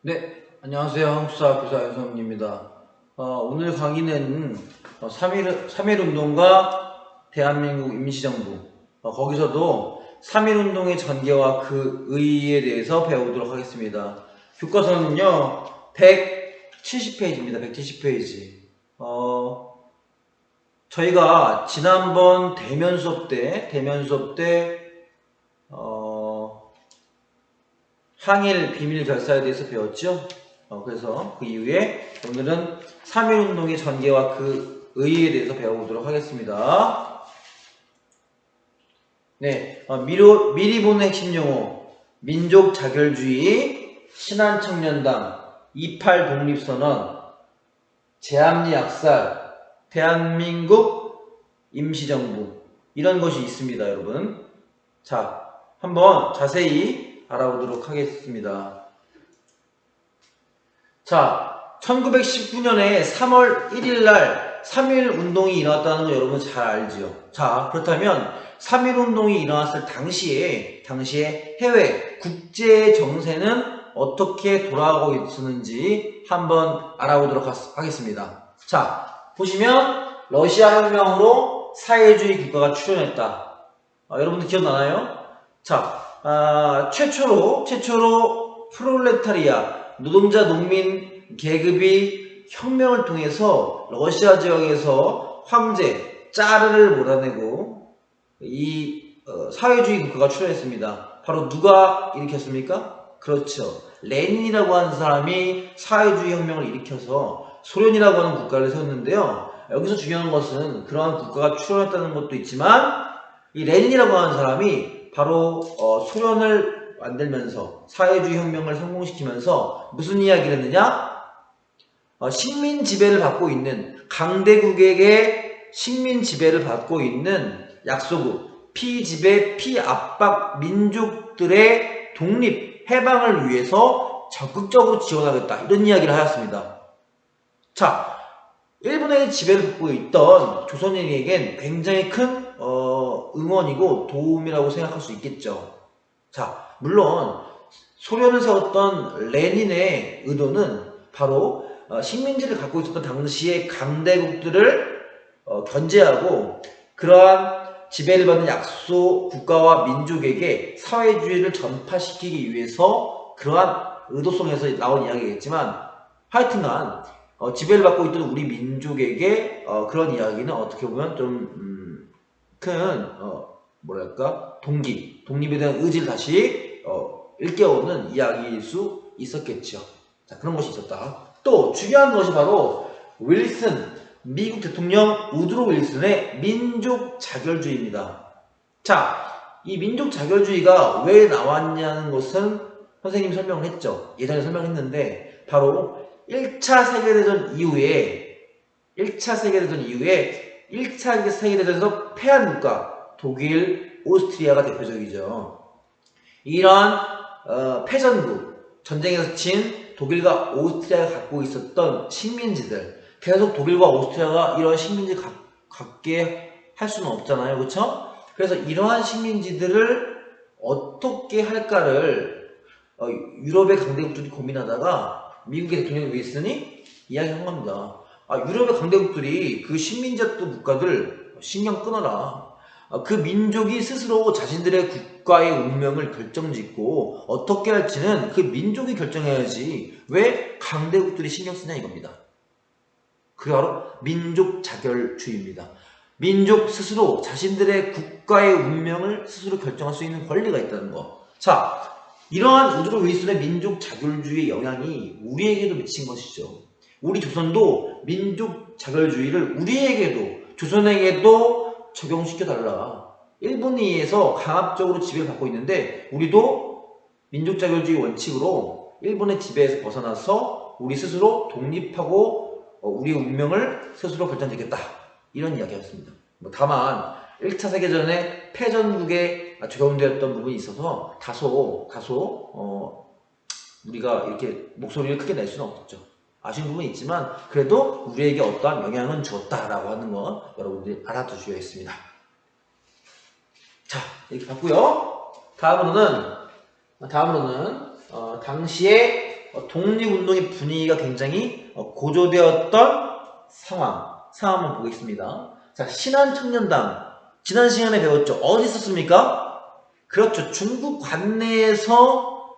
네, 안녕하세요. 한국사 교사 윤성민입니다. 오늘 강의는 3.1 운동과 대한민국 임시정부, 거기서도 3.1 운동의 전개와 그 의의에 대해서 배우도록 하겠습니다. 교과서는요, 170페이지입니다. 170페이지. 저희가 지난번 대면 수업 때, 항일 비밀 결사에 대해서 배웠죠. 그래서 그 이후에 오늘은 3.1 운동의 전개와 그 의의에 대해서 배워보도록 하겠습니다. 네, 미리 보는 핵심 용어, 민족 자결주의, 신한청년당, 28 독립선언, 제암리 약살, 대한민국 임시정부, 이런 것이 있습니다, 여러분. 자, 한번 자세히 알아보도록 하겠습니다. 자, 1919년에 3월 1일 날 3.1 운동이 일어났다는 거 여러분 잘 알지요? 자, 그렇다면 3.1 운동이 일어났을 당시에 해외 국제 정세는 어떻게 돌아가고 있었는지 한번 알아보도록 하겠습니다. 자, 보시면 러시아 혁명으로 사회주의 국가가 출현했다. 여러분들 기억나나요? 자, 최초로 프롤레타리아 노동자 농민 계급이 혁명을 통해서 러시아 지역에서 황제 짜르를 몰아내고 이 사회주의 국가가 출현했습니다. 바로 누가 일으켰습니까? 그렇죠. 레닌이라고 하는 사람이 사회주의 혁명을 일으켜서 소련이라고 하는 국가를 세웠는데요. 여기서 중요한 것은 그러한 국가가 출현했다는 것도 있지만 이 레닌이라고 하는 사람이 바로 소련을 만들면서 사회주의 혁명을 성공시키면서 무슨 이야기를 했느냐? 식민 지배를 받고 있는 강대국에게 식민 지배를 받고 있는 약소국, 피지배, 피압박 민족들의 독립, 해방을 위해서 적극적으로 지원하겠다. 이런 이야기를 하였습니다. 자, 일본의 지배를 받고 있던 조선인에겐 굉장히 큰 응원이고 도움이라고 생각할 수 있겠죠. 자, 물론 소련을 세웠던 레닌의 의도는 바로 식민지를 갖고 있었던 당시의 강대국들을 견제하고 그러한 지배를 받는 약소 국가와 민족에게 사회주의를 전파시키기 위해서 그러한 의도성에서 나온 이야기겠지만 하여튼간 지배를 받고 있던 우리 민족에게 그런 이야기는 어떻게 보면 좀 큰 뭐랄까 독립에 대한 의지를 다시 일깨우는 이야기일 수 있었겠죠. 자, 그런 것이 있었다. 또 중요한 것이 바로 미국 대통령 우드로 윌슨의 민족 자결주의입니다. 자, 이 민족 자결주의가 왜 나왔냐는 것은 선생님이 설명을 했죠. 예전에 설명했는데 바로 1차 세계대전 이후에 1차 세계대전에서 패한 국가 독일, 오스트리아가 대표적이죠. 이러한 패전국, 전쟁에서 진 독일과 오스트리아가 갖고 있었던 식민지들, 계속 독일과 오스트리아가 이러한 식민지를 갖게 할 수는 없잖아요. 그렇죠? 그래서 이러한 식민지들을 어떻게 할까를 유럽의 강대국들이 고민하다가 미국의 대통령 윌슨이 이야기한 겁니다. 유럽의 강대국들이 그 식민지였던 국가들 신경 끊어라. 그 민족이 스스로 자신들의 국가의 운명을 결정짓고 어떻게 할지는 그 민족이 결정해야지 왜 강대국들이 신경 쓰냐 이겁니다. 그게 바로 민족 자결주의입니다. 민족 스스로 자신들의 국가의 운명을 스스로 결정할 수 있는 권리가 있다는 거. 자, 이러한 우드로 윌슨의 민족 자결주의의 영향이 우리에게도 미친 것이죠. 우리 조선도 민족 자결주의를 우리에게도 조선에게도 적용시켜달라. 일본에 의해서 강압적으로 지배를 받고 있는데 우리도 민족 자결주의 원칙으로 일본의 지배에서 벗어나서 우리 스스로 독립하고 우리의 운명을 스스로 결정짓겠다. 이런 이야기였습니다. 다만 1차 세계전에 패전국에 적용되었던 부분이 있어서 다소 우리가 이렇게 목소리를 크게 낼 수는 없었죠. 아쉬운 부분이 있지만 그래도 우리에게 어떠한 영향은 주었다라고 하는 거 여러분들이 알아두셔야겠습니다. 자, 이렇게 봤고요. 다음으로는 당시에 독립운동의 분위기가 굉장히 고조되었던 상황 한번 보겠습니다. 자, 신한청년당 지난 시간에 배웠죠. 어디 있었습니까? 그렇죠. 중국 관내에서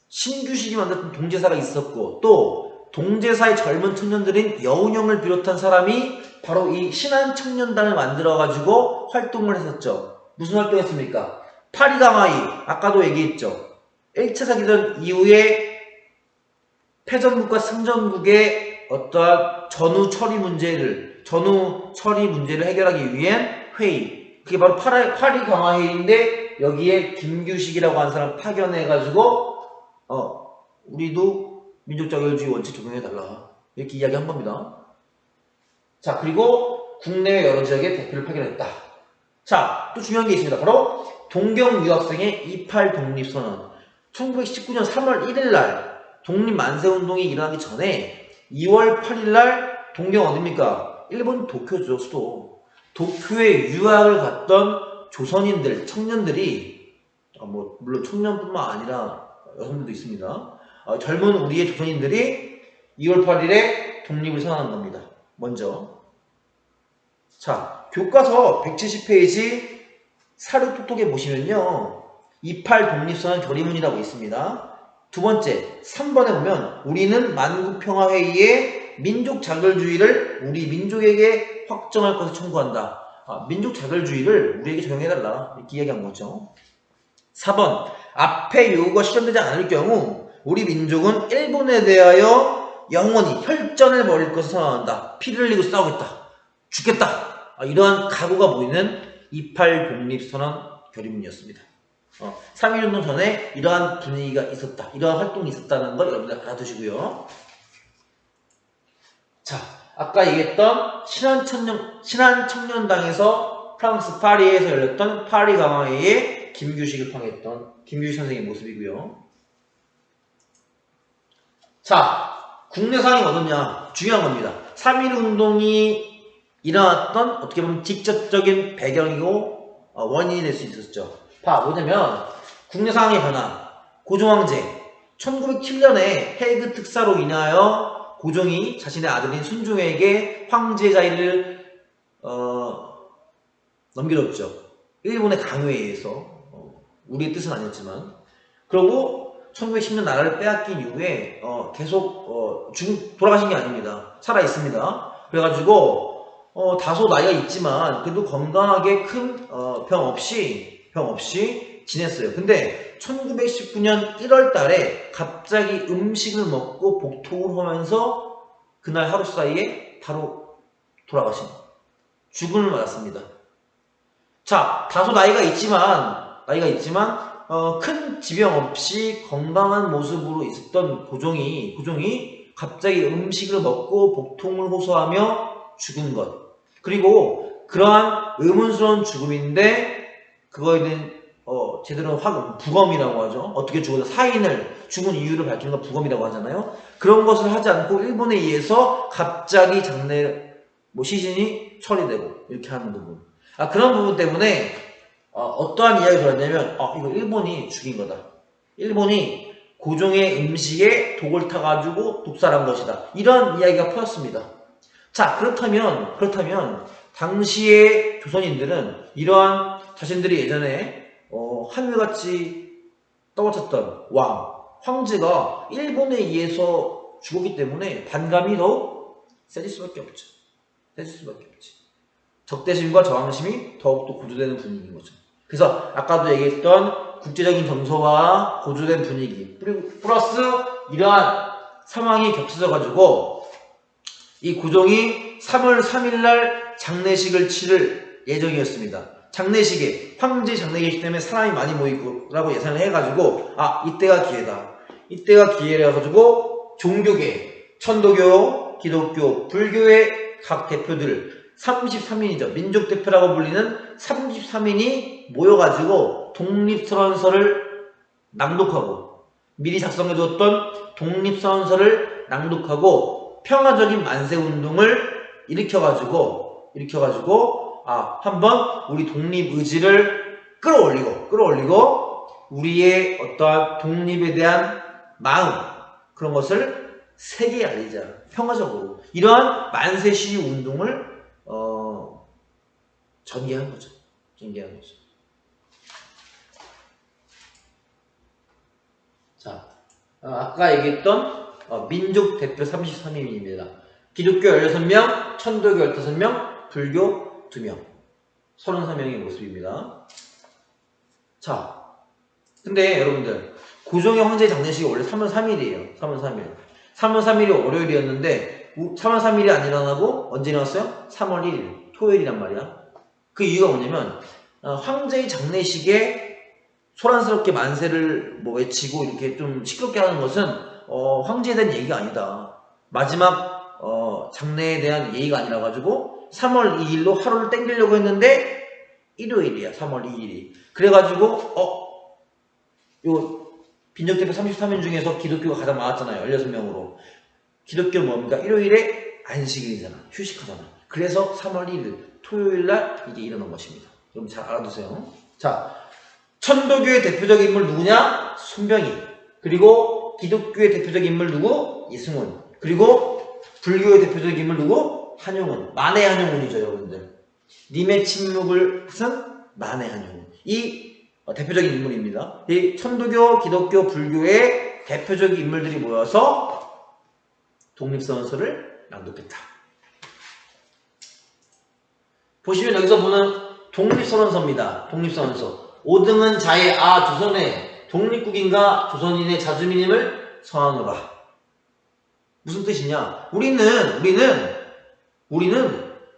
신규식이 만들었던 동제사가 있었고 또 동제사의 젊은 청년들인 여운형을 비롯한 사람이 바로 이 신한청년단을 만들어가지고 활동을 했었죠. 무슨 활동했습니까? 파리강화이, 아까도 얘기했죠. 1차 사기전 이후에 패전국과 승전국의 어떠한 전후 처리 문제를 해결하기 위한 회의. 그게 바로 파리강화회의인데 여기에 김규식이라고 하는 사람 파견해가지고 우리도 민족자결주의 원칙 적용해달라. 이렇게 이야기한 겁니다. 자, 그리고 국내외 여러 지역에 대표를 파견했다. 자, 또 중요한 게 있습니다. 바로 동경 유학생의 28 독립선언. 1919년 3월 1일날 독립만세운동이 일어나기 전에 2월 8일날 동경 어딥니까? 일본 도쿄죠, 수도. 도쿄에 유학을 갔던 조선인들, 청년들이 물론 청년뿐만 아니라 여성들도 있습니다. 젊은 우리의 조선인들이 2월 8일에 독립을 선언한 겁니다. 먼저. 자, 교과서 170페이지 사료톡톡에 보시면요. 28 독립선언 결의문이라고 있습니다. 두 번째, 3번에 보면 우리는 만국평화회의에 민족자결주의를 우리 민족에게 확정할 것을 청구한다. 민족자결주의를 우리에게 적용해달라. 이렇게 이야기한 거죠. 4번, 앞의 요구가 실현되지 않을 경우 우리 민족은 일본에 대하여 영원히 혈전을 벌일 것을 선언한다. 피를 흘리고 싸우겠다. 죽겠다. 이러한 각오가 보이는 28 독립선언 결의문이었습니다. 3.1운동 전에 이러한 분위기가 있었다. 이러한 활동이 있었다는 걸 여러분들 알아두시고요. 자, 아까 얘기했던 신한청년당에서 프랑스 파리에서 열렸던 파리 강화회의에 김규식을 파견했던 김규식 선생의 모습이고요. 자, 국내 상황이 어떻냐? 중요한 겁니다. 3.1운동이 일어났던 어떻게 보면 직접적인 배경이고 원인이 될 수 있었죠. 뭐냐면 국내 상황의 변화. 고종황제 1907년에 해그 특사로 인하여 고종이 자신의 아들인 순종에게 황제 자리를 넘겨줬죠. 일본의 강요에 의해서. 우리의 뜻은 아니었지만. 그리고 1910년 나라를 빼앗긴 이후에 계속 돌아가신 게 아닙니다. 살아 있습니다. 그래가지고 다소 나이가 있지만 그래도 건강하게 큰 병 없이 지냈어요. 근데 1919년 1월 달에 갑자기 음식을 먹고 복통을 하면서 그날 하루 사이에 바로 돌아가신 죽음을 맞았습니다. 자, 다소 나이가 있지만 큰 지병 없이 건강한 모습으로 있었던 고종이 갑자기 음식을 먹고 복통을 호소하며 죽은 것. 그리고 그러한 의문스러운 죽음인데 그거에 대한 제대로 부검이라고 하죠. 어떻게 죽어서 사인을 죽은 이유를 밝히는 걸 부검이라고 하잖아요. 그런 것을 하지 않고 일본에 의해서 갑자기 시신이 처리되고 이렇게 하는 부분. 그런 부분 때문에 어떠한 이야기가 들었냐면 이거 일본이 죽인 거다. 일본이 고종의 음식에 독을 타가지고 독살한 것이다. 이런 이야기가 퍼졌습니다. 자, 그렇다면 당시의 조선인들은 이러한 자신들이 예전에 한물같이 떠받쳤던 황제가 일본에 의해서 죽었기 때문에 반감이 더욱 세질 수밖에 없지. 적대심과 저항심이 더욱더 고조되는 분위기인 거죠. 그래서 아까도 얘기했던 국제적인 정서와 고조된 분위기 그리고 플러스 이러한 상황이 겹쳐져가지고 이 고종이 3월 3일날 장례식을 치를 예정이었습니다. 장례식에 황제 장례식 때문에 사람이 많이 모이고라고 예상을 해가지고 이때가 기회다. 이때가 기회라 가지고 종교계, 천도교, 기독교, 불교의 각 대표들 33인이죠. 민족대표라고 불리는 33인이 모여가지고 독립선언서를 낭독하고 미리 작성해두었던 독립선언서를 낭독하고 평화적인 만세운동을 일으켜가지고 한번 우리 독립의지를 끌어올리고 우리의 어떠한 독립에 대한 마음 그런 것을 세계에 알리자. 평화적으로. 이러한 만세 시위 운동을 전개한 거죠. 전개한 거죠. 자, 아까 얘기했던 민족 대표 33인입니다. 기독교 16명, 천도교 15명, 불교 2명. 33명의 모습입니다. 자, 근데 여러분들 고종의 황제 장례식이 원래 3월 3일이에요. 3월 3일. 3월 3일이 월요일이었는데 3월 3일이 안 일어나고 언제 일어났어요? 3월 1일. 토요일이란 말이야. 그 이유가 뭐냐면 황제의 장례식에 소란스럽게 만세를 뭐 외치고 이렇게 좀 시끄럽게 하는 것은 황제에 대한 예의가 아니다. 마지막 장례에 대한 예의가 아니라 가지고 3월 2일로 하루를 땡기려고 했는데 일요일이야. 3월 2일이. 그래가지고 요 빈적대표 33인 중에서 기독교가 가장 많았잖아요. 16명으로. 기독교는 뭡니까? 일요일에 안식일이잖아. 휴식하잖아. 그래서 3월 1일 토요일날 이게 일어난 것입니다. 여러분 잘 알아두세요. 자, 천도교의 대표적인 인물 누구냐? 손병희. 그리고 기독교의 대표적인 인물 누구? 이승훈. 그리고 불교의 대표적인 인물 누구? 한용운. 만해 한용운이죠, 여러분들. 님의 침묵을 쓴 만해 한용운. 이 대표적인 인물입니다. 이 천도교, 기독교, 불교의 대표적인 인물들이 모여서 독립선언서를 낭독했다. 보시면 여기서 보는 독립선언서입니다. 독립선언서. 5등은 자의 조선의 독립국인과 조선인의 자주민임을 선언하노라. 무슨 뜻이냐? 우리는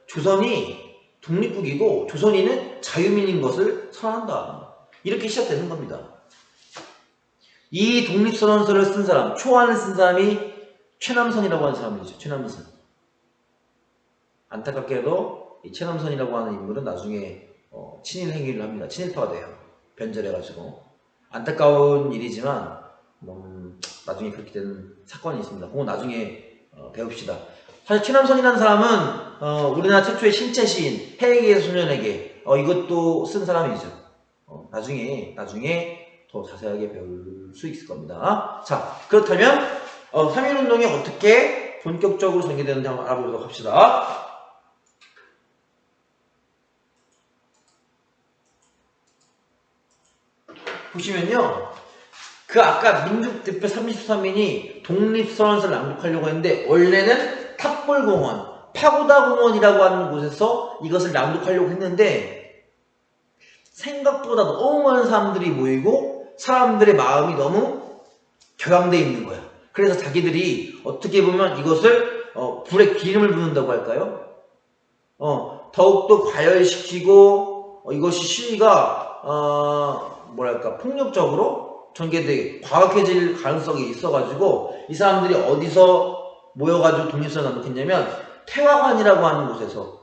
조선이 독립국이고 조선인은 자유민인 것을 선언한다. 이렇게 시작되는 겁니다. 이 독립선언서를 쓴 사람, 초안을 쓴 사람이 최남선이라고 하는 사람이죠. 최남선. 안타깝게도 이 최남선이라고 하는 인물은 나중에 친일 행위를 합니다. 친일파가 돼요. 변절해가지고. 안타까운 일이지만 나중에 그렇게 되는 사건이 있습니다. 그건 나중에 배웁시다. 사실 최남선이라는 사람은 우리나라 최초의 신체 시인 해에게서 소년에게 이것도 쓴 사람이죠. 나중에 더 자세하게 배울 수 있을 겁니다. 자, 그렇다면 3.1운동이 어떻게 본격적으로 전개되는지 한번 알아보도록 합시다. 보시면요, 그 아까 민족대표 33인이 독립선언서를 낭독하려고 했는데 원래는 탑골공원, 파고다공원이라고 하는 곳에서 이것을 낭독하려고 했는데 생각보다 너무 많은 사람들이 모이고 사람들의 마음이 너무 격앙되어 있는 거야. 그래서 자기들이 어떻게 보면 이것을 불에 기름을 붓는다고 할까요? 더욱더 과열시키고 이것이 시위가 뭐랄까 폭력적으로 전개되게 과학해질 가능성이 있어가지고 이 사람들이 어디서 모여가지고 독립선언을 낭독했냐면 태화관이라고 하는 곳에서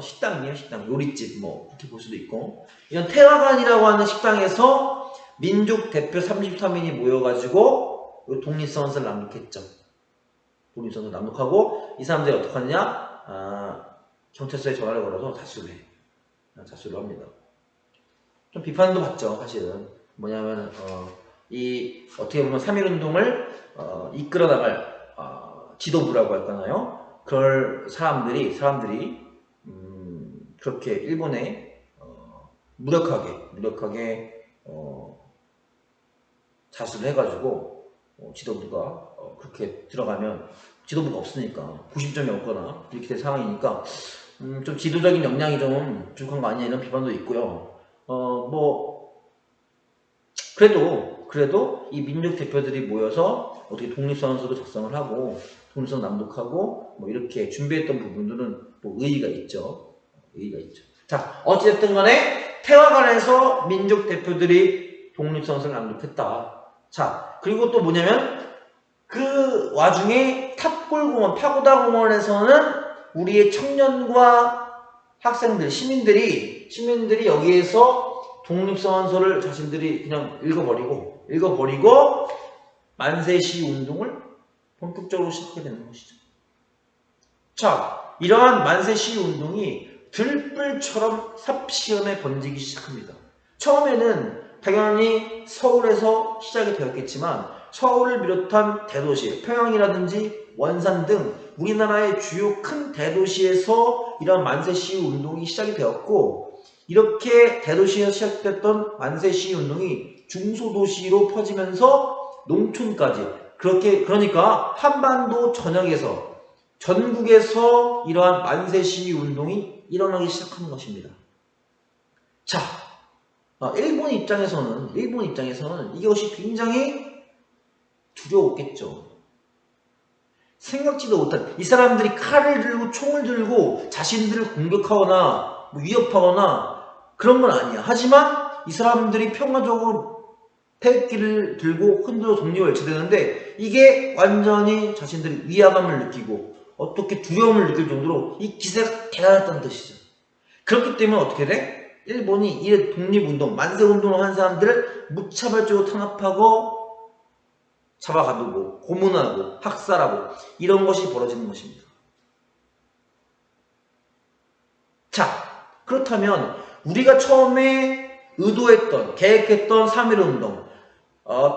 식당이에요. 식당, 요리집 뭐 이렇게 볼 수도 있고 이런 태화관이라고 하는 식당에서 민족 대표 33인이 모여가지고 독립선언서를 낭독했죠. 독립선언을 낭독하고 이 사람들이 어떻게 하느냐? 경찰서에 전화를 걸어서 자수를 해. 자수를 합니다. 좀 비판도 받죠. 사실은 뭐냐면 어떻게 보면 3.1운동을 이끌어 나갈 지도부라고 할까나요? 그럴 사람들이 그렇게 일본에 무력하게 자수를 해가지고 지도부가 그렇게 들어가면 지도부가 없으니까 90점이 없거나 이렇게 된 상황이니까 좀 지도적인 역량이 좀 부족한 거 아니냐 이런 비판도 있고요. 그래도 이 민족 대표들이 모여서 어떻게 독립선언서도 작성을 하고 독립선언 낭독하고 뭐 이렇게 준비했던 부분들은 뭐 의의가 있죠. 자, 어찌됐든 간에 태화관에서 민족 대표들이 독립선언서를 낭독했다. 자, 그리고 또 뭐냐면 그 와중에 탑골공원, 파고다공원에서는 우리의 청년과 학생들, 시민들이 여기에서 독립선언서를 자신들이 그냥 읽어버리고 만세시위 운동을 본격적으로 시작하게 되는 것이죠. 자, 이러한 만세시위 운동이 들불처럼 삽시간에 번지기 시작합니다. 처음에는 당연히 서울에서 시작이 되었겠지만 서울을 비롯한 대도시, 평양이라든지 원산 등 우리나라의 주요 큰 대도시에서 이런 만세시위 운동이 시작이 되었고, 이렇게 대도시에서 시작됐던 만세시위 운동이 중소도시로 퍼지면서 농촌까지, 그러니까 한반도 전역에서, 전국에서 이러한 만세시위 운동이 일어나기 시작한 것입니다. 자, 일본 입장에서는 이것이 굉장히 두려웠겠죠. 생각지도 못한, 이 사람들이 칼을 들고 총을 들고 자신들을 공격하거나 위협하거나 그런 건 아니야. 하지만 이 사람들이 평화적으로 태극기를 들고 흔들어 독립을 외쳐대는데, 이게 완전히 자신들이 위화감을 느끼고 어떻게 두려움을 느낄 정도로 이 기세가 대단했다는 뜻이죠. 그렇기 때문에 어떻게 돼? 일본이 이 독립운동, 만세운동을 한 사람들을 무차별적으로 탄압하고 잡아가두고 고문하고 학살하고 이런 것이 벌어지는 것입니다. 자, 그렇다면 우리가 처음에 의도했던, 계획했던 3.1운동,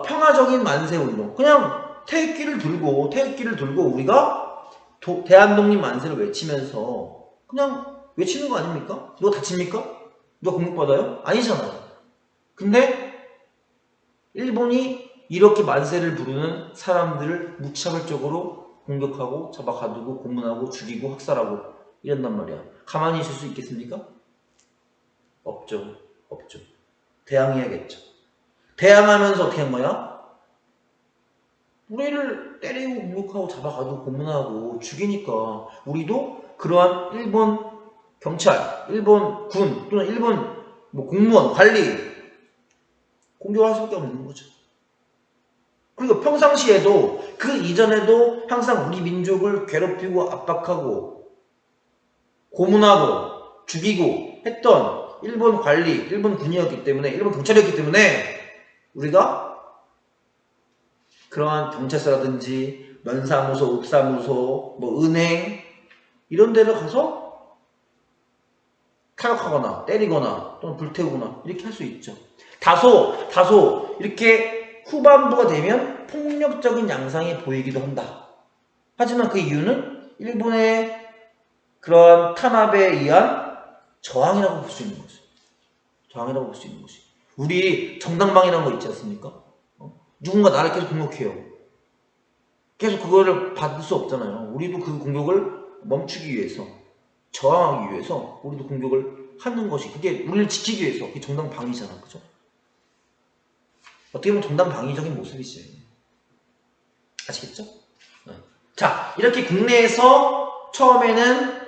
평화적인 만세운동, 그냥 태극기를 들고 우리가 대한독립 만세를 외치면서 그냥 외치는 거 아닙니까? 누가 다칩니까? 누가 공격받아요? 아니잖아요. 근데 일본이 이렇게 만세를 부르는 사람들을 무차별적으로 공격하고 잡아가두고 고문하고 죽이고 학살하고 이런단 말이야. 가만히 있을 수 있겠습니까? 없죠. 대항해야겠죠. 대항하면서 어떻게 한 거야? 우리를 때리고 공격하고 잡아가두고 고문하고 죽이니까 우리도 그러한 일본 경찰, 일본 군 또는 일본 공무원, 관리 공격할 수밖에 없는 거죠. 그리고 평상시에도 그 이전에도 항상 우리 민족을 괴롭히고 압박하고 고문하고 죽이고 했던 일본 관리, 일본 군이었기 때문에, 일본 경찰이었기 때문에 우리가 그러한 경찰서라든지 면사무소, 읍사무소, 은행 이런 데를 가서 타격하거나 때리거나 또는 불태우거나 이렇게 할 수 있죠. 다소 이렇게 후반부가 되면 폭력적인 양상이 보이기도 한다. 하지만 그 이유는 일본의 그러한 탄압에 의한 저항이라고 볼 수 있는 거죠. 우리 정당방위라는 거 있지 않습니까? 누군가 나를 계속 공격해요. 계속 그거를 받을 수 없잖아요. 우리도 그 공격을 멈추기 위해서, 저항하기 위해서 우리도 공격을 하는 것이, 그게 우리를 지키기 위해서, 그게 정당방위잖아. 그죠? 어떻게 보면 정당방위적인 모습이지. 아시겠죠? 자, 이렇게 국내에서 처음에는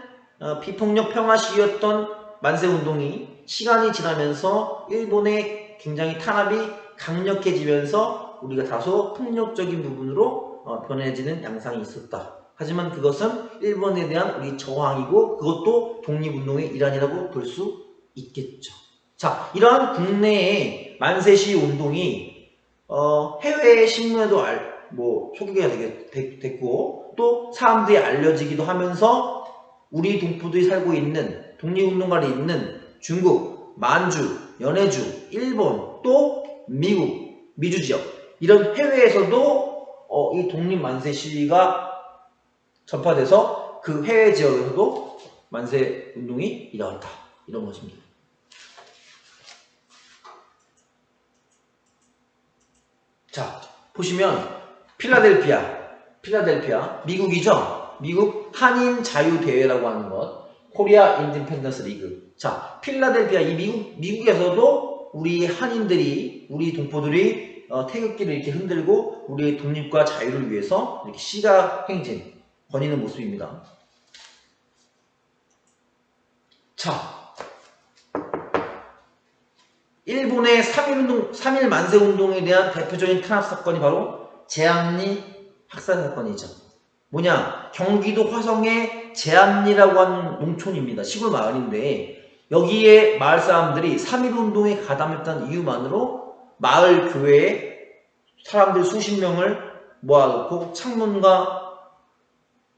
비폭력 평화 시위였던 만세운동이 시간이 지나면서 일본의 굉장히 탄압이 강력해지면서 우리가 다소 폭력적인 부분으로 변해지는 양상이 있었다. 하지만 그것은 일본에 대한 우리 저항이고 그것도 독립운동의 일환이라고 볼 수 있겠죠. 자, 이러한 국내의 만세시위 운동이 해외 신문에도 소개가 됐고 또 사람들이 알려지기도 하면서 우리 동포들이 살고 있는 독립운동가들이 있는 중국, 만주, 연해주, 일본 또 미국, 미주 지역 이런 해외에서도 이 독립만세 시위가 전파돼서 그 해외 지역에서도 만세 운동이 일어났다. 이런 것입니다. 자, 보시면 필라델피아 미국이죠. 미국 한인 자유대회라고 하는 것, 코리아 인디펜던스 리그. 자, 필라델피아 이 미국에서도 우리 한인들이, 우리 동포들이 태극기를 이렇게 흔들고 우리의 독립과 자유를 위해서 이렇게 시가 행진 거니는 모습입니다. 자, 일본의 3.1 만세운동에 대한 대표적인 탄압 사건이 바로 제암리 학살 사건이죠. 뭐냐, 경기도 화성의 제암리라고 하는 농촌입니다. 시골 마을인데 여기에 마을 사람들이 3.1운동에 가담했다는 이유만으로 마을 교회에 사람들 수십 명을 모아놓고 창문과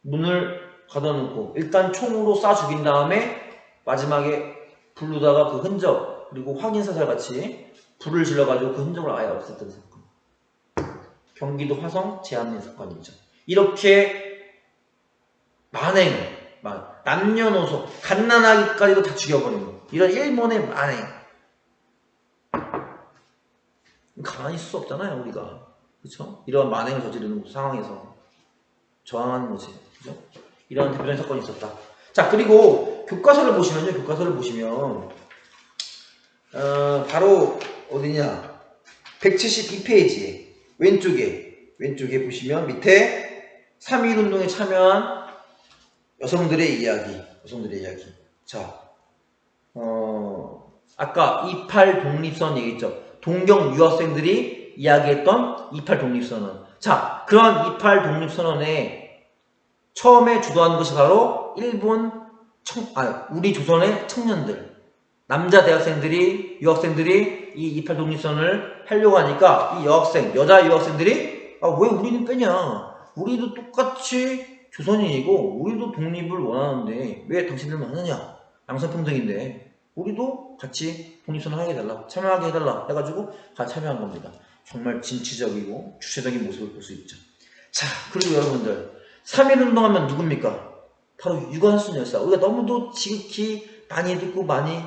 문을 걷어놓고 일단 총으로 쏴 죽인 다음에 마지막에 부르다가 그 흔적, 그리고 확인사살같이 불을 질러가지고 그 흔적을 아예 없앴던 사건. 경기도 화성 제한민 사건이죠. 이렇게 남녀노소 갓난아기까지도 다 죽여버리는 이런 일본의 만행. 가만히 있을 수 없잖아요, 우리가. 그렇죠? 이런 만행을 저지르는 상황에서 저항하는 거지. 그죠? 이런 대표적인 사건이 있었다. 자, 그리고 교과서를 보시면 바로 어디냐? 172페이지에 왼쪽에 보시면 밑에 3.1운동에 참여한 여성들의 이야기. 자, 아까 28 독립선 얘기했죠. 동경 유학생들이 이야기했던 28 독립선언. 자, 그런 28 독립선언에 처음에 주도한 것이 바로 우리 조선의 청년들, 남자 대학생들이, 유학생들이 이 28 독립선언을 하려고 하니까 이 여자 유학생들이 왜 우리는 빼냐? 우리도 똑같이 조선인이고 우리도 독립을 원하는데 왜 당신들만 하느냐? 양성평등인데 우리도 같이 독립선언 하게 해달라, 참여하게 해달라 해가지고 같이 참여한 겁니다. 정말 진취적이고 주체적인 모습을 볼 수 있죠. 자, 그리고 여러분들 3.1운동하면 누굽니까? 바로 유관순 열사. 우리가 너무도 지극히 많이 듣고 많이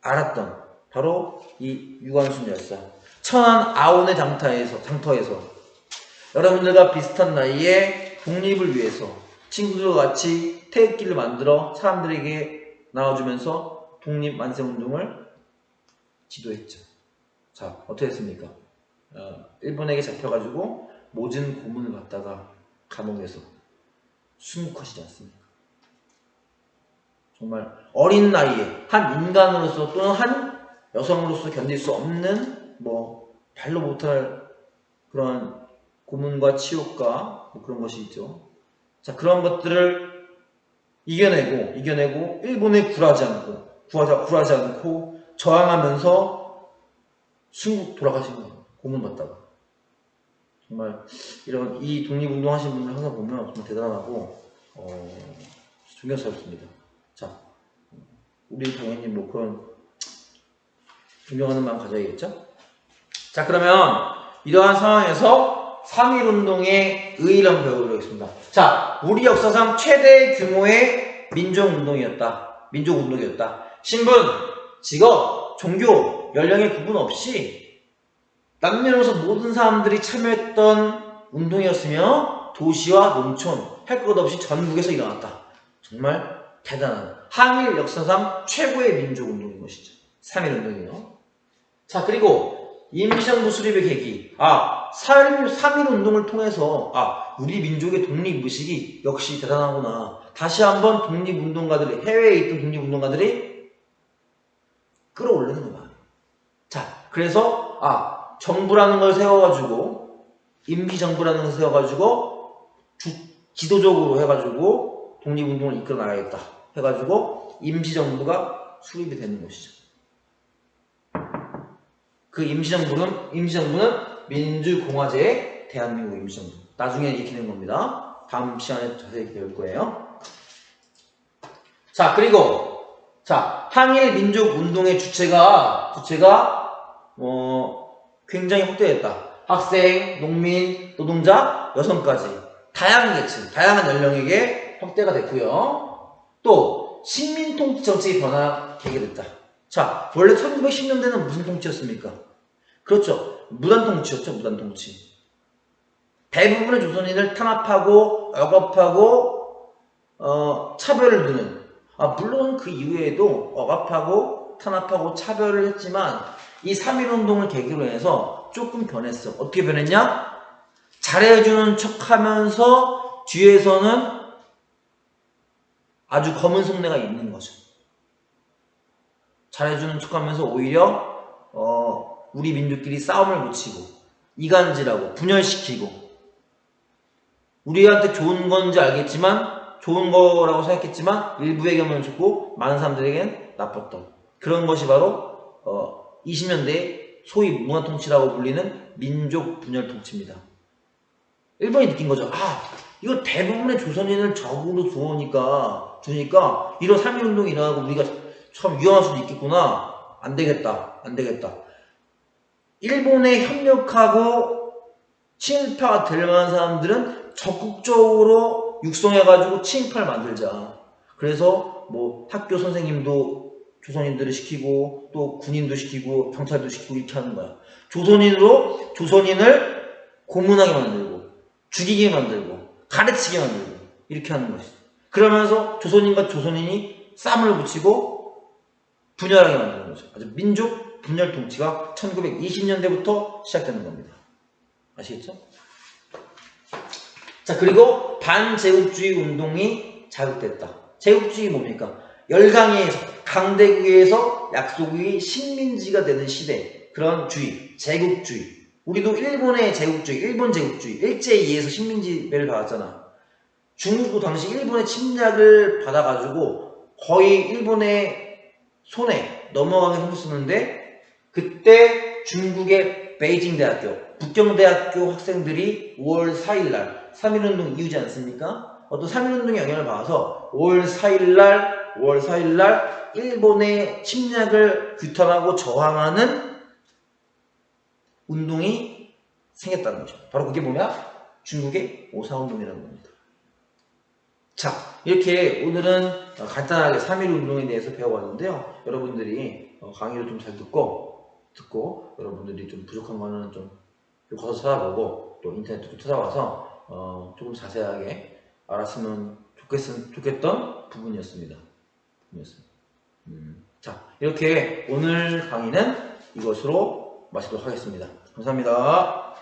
알았던 바로 이 유관순 열사. 천안 아온의 장터에서 여러분들과 비슷한 나이에 독립을 위해서 친구들과 같이 태극기를 만들어 사람들에게 나눠주면서 독립 만세운동을 지도했죠. 자, 어떻게 했습니까? 일본에게 잡혀가지고 모진 고문을 받다가 감옥에서 순국하시지 않습니까? 정말 어린 나이에 한 인간으로서 또는 한 여성으로서 견딜 수 없는 발로 못할 그런 고문과 치욕과 그런 것이 있죠. 자, 그런 것들을 이겨내고 일본에 굴하지 않고 저항하면서 순국 돌아가신 거예요. 고문받다가. 정말 이 독립운동 하신 분들 항상 보면 정말 대단하고 존경스럽습니다. 자, 우리 당연히 그런 존경하는 마음 가져야겠죠? 자, 그러면 이러한 상황에서 3.1운동의 의의를 한번 배워보도록 하겠습니다. 자, 우리 역사상 최대 규모의 민족운동이었다. 신분, 직업, 종교, 연령의 구분 없이 남녀노소 모든 사람들이 참여했던 운동이었으며 도시와 농촌 할 것 없이 전국에서 일어났다. 정말 대단한 한일 역사상 최고의 민족운동인 것이죠. 3.1운동이요. 자, 그리고 임시정부 수립의 계기. 3.1운동을 통해서 우리 민족의 독립의식이 역시 대단하구나. 다시 한번 해외에 있던 독립운동가들이 끌어올리는 거야. 자, 그래서 정부라는 걸 세워가지고 임시정부라는 걸 세워가지고 지도적으로 해가지고 독립운동을 이끌어 나가야겠다 해가지고 임시정부가 수립이 되는 것이죠. 그 임시정부는 민주공화제의 대한민국 임시정부. 나중에 익히는 겁니다. 다음 시간에 자세히 배울 거예요. 자, 그리고 항일 민족 운동의 주체가 굉장히 확대됐다. 학생, 농민, 노동자, 여성까지 다양한 계층, 다양한 연령에게 확대가 됐고요. 또 식민통치 정책이 변화되게 됐다. 자, 원래 1910년대는 무슨 통치였습니까? 그렇죠. 무단통치였죠. 무단통치. 대부분의 조선인을 탄압하고 억압하고 차별을 두는, 물론 그 이후에도 억압하고 탄압하고 차별을 했지만 이 3.1운동을 계기로 해서 조금 변했어. 어떻게 변했냐? 잘해주는 척하면서 뒤에서는 아주 검은 속내가 있는 거죠. 잘해주는 척하면서 오히려 우리 민족끼리 싸움을 붙이고 이간질하고 분열시키고 우리한테 좋은 건지 알겠지만 좋은 거라고 생각했지만 일부에게만 좋고 많은 사람들에게는 나빴던 그런 것이 바로 20년대 소위 문화통치라고 불리는 민족 분열 통치입니다. 일본이 느낀 거죠. 이거 대부분의 조선인을 적으로 주니까 이런 3.1운동이 일어나고 우리가 참 위험할 수도 있겠구나. 안 되겠다. 일본에 협력하고 친일파가 될 만한 사람들은 적극적으로 육성해가지고 친일파를 만들자. 그래서 뭐 학교 선생님도 조선인들을 시키고 또 군인도 시키고 경찰도 시키고 이렇게 하는 거야. 조선인으로 조선인을 고문하게 만들고 죽이게 만들고 가르치게 만들고 이렇게 하는 것이죠. 그러면서 조선인과 조선인이 쌈을 붙이고 분열하게 만드는 거죠. 아주 민족 분열 통치가 1920년대부터 시작되는 겁니다. 아시겠죠? 자, 그리고 반제국주의 운동이 자극됐다. 제국주의 뭡니까? 열강에서 강대국에서 약소국이 식민지가 되는 시대, 그런 주의, 제국주의. 우리도 일본의 제국주의, 일본 제국주의, 일제에 의해서 식민지배를 받았잖아. 중국도 당시 일본의 침략을 받아가지고 거의 일본의 손에 넘어가게 생겼었는데, 그때 중국의 베이징 대학교, 북경대학교 학생들이 5월 4일날 3.1운동 이후지 않습니까? 어떤 3.1운동의 영향을 받아서 5월 4일날 일본의 침략을 규탄하고 저항하는 운동이 생겼다는 거죠. 바로 그게 뭐냐? 중국의 오사운동이라는 겁니다. 자, 이렇게 오늘은 간단하게 3.1운동에 대해서 배워봤는데요. 여러분들이 강의를 좀 잘 듣고 여러분들이 좀 부족한 거는 좀 가서 찾아보고 또 인터넷도 좀 찾아와서 조금 자세하게 알았으면 좋겠던 부분이었습니다. 자, 이렇게 오늘 강의는 이것으로 마치도록 하겠습니다. 감사합니다.